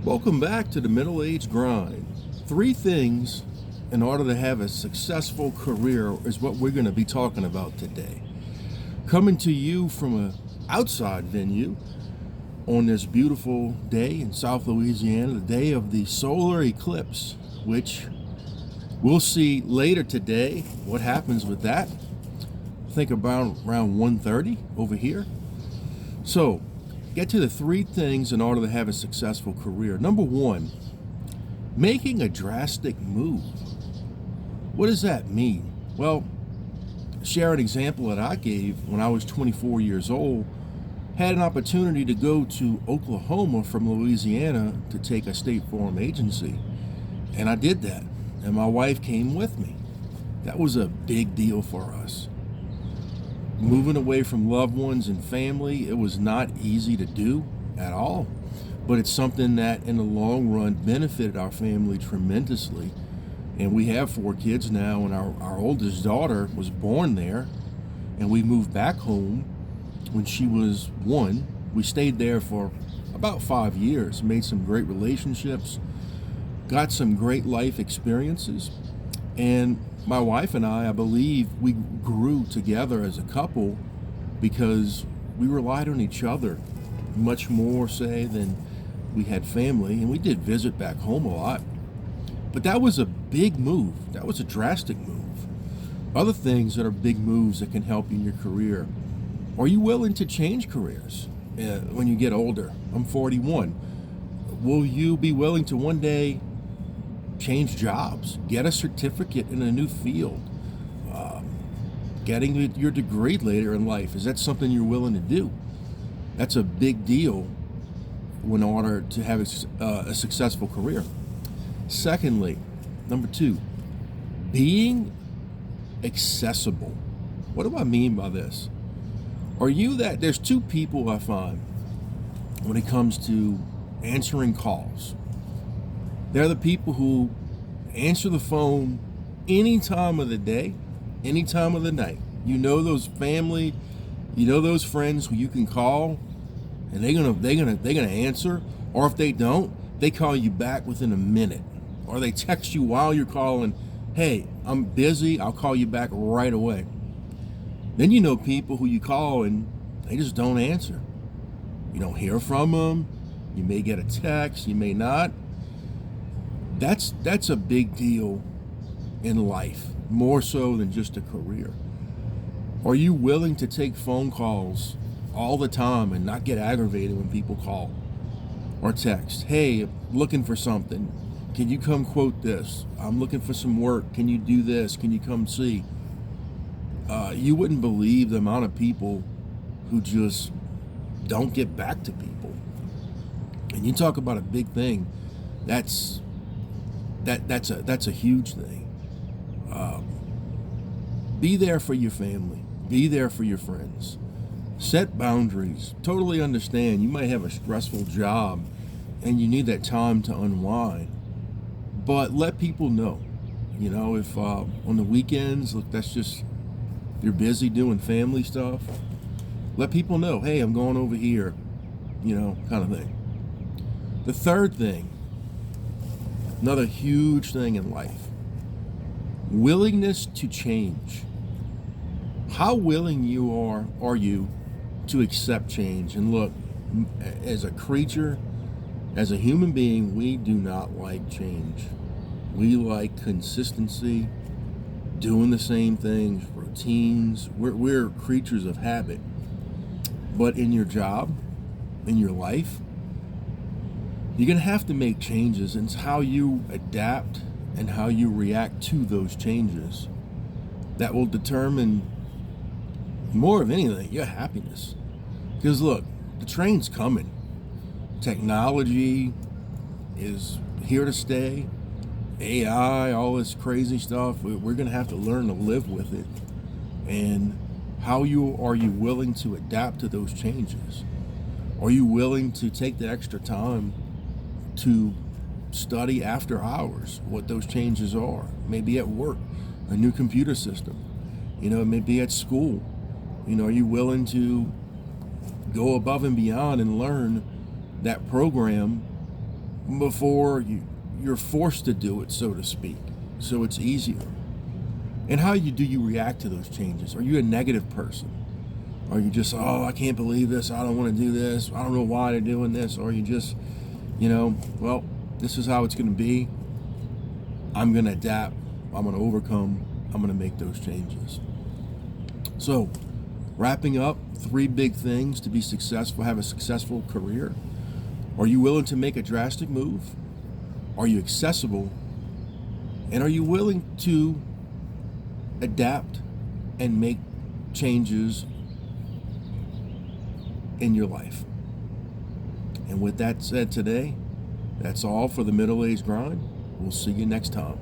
Welcome back to the Middle Age Grind. Three things in order to have a successful career is what we're going to be talking about today. Coming to you from an outside venue on this beautiful day in South Louisiana, the day of the solar eclipse, which we'll see later today what happens with that. I think about around 1:30 over here. So, get to the three things in order to have a successful career. Number one, making a drastic move. What does that mean? Well, share an example that I gave when I was 24 years old. Had an opportunity to go to Oklahoma from Louisiana to take a state farm agency. And I did that. And my wife came with me. That was a big deal for us. Moving away from loved ones and family, it was not easy to do at all. But it's something that in the long run benefited our family tremendously. And we have 4 kids now, and our oldest daughter was born there. And we moved back home when she was 1. We stayed there for about 5 years, made some great relationships, got some great life experiences. And my wife and I believe we grew together as a couple because we relied on each other much more, say, than we had family. And we did visit back home a lot. But that was a big move. That was a drastic move. Other things that are big moves that can help you in your career. Are you willing to change careers when you get older? I'm 41. Will you be willing to one day change jobs, get a certificate in a new field, getting your degree later in life? Is that something you're willing to do? That's a big deal in order to have a successful career. Secondly, number 2, being accessible. What do I mean by this? Are you that? There's 2 people I find when it comes to answering calls. They're the people who answer the phone any time of the day, any time of the night. You know those family, you know those friends who you can call, and they're gonna answer. Or if they don't, they call you back within a minute, or they text you while you're calling. Hey, I'm busy. I'll call you back right away. Then you know people who you call and they just don't answer. You don't hear from them. You may get a text. You may not. That's a big deal in life, more so than just a career. Are you willing to take phone calls all the time and not get aggravated when people call or text? Hey, looking for something. Can you come quote this? I'm looking for some work. Can you do this? Can you come see? You wouldn't believe the amount of people who just don't get back to people. And you talk about a big thing. That's a huge thing. Be there for your family. Be there for your friends. Set boundaries. Totally understand. You might have a stressful job and you need that time to unwind. But let people know. You know, if on the weekends, look, that's just, you're busy doing family stuff. Let people know, hey, I'm going over here, you know, kind of thing. The third thing, another huge thing in life, willingness to change. How willing are you to accept change? And look, as a creature, as a human being, we do not like change. We like consistency, doing the same things, routines. We're creatures of habit. But in your job, in your life, you're going to have to make changes. And it's how you adapt and how you react to those changes that will determine, more of anything, your happiness. Because look, the train's coming. Technology is here to stay. AI, all this crazy stuff. We're going to have to learn to live with it. And are you willing to adapt to those changes? Are you willing to take the extra time to study after hours what those changes are? Maybe at work, a new computer system. You know, maybe at school. You know, are you willing to go above and beyond and learn that program before you're forced to do it, so to speak. So it's easier. And how do you react to those changes? Are you a negative person? Are you just, oh, I can't believe this, I don't want to do this, I don't know why they're doing this? Or are you just, well, this is how it's going to be. I'm going to adapt, I'm going to overcome, I'm going to make those changes. So, wrapping up, 3 big things to be successful, have a successful career. Are you willing to make a drastic move? Are you accessible? And are you willing to adapt and make changes in your life? And with that said today, that's all for the Middle Age Grind. We'll see you next time.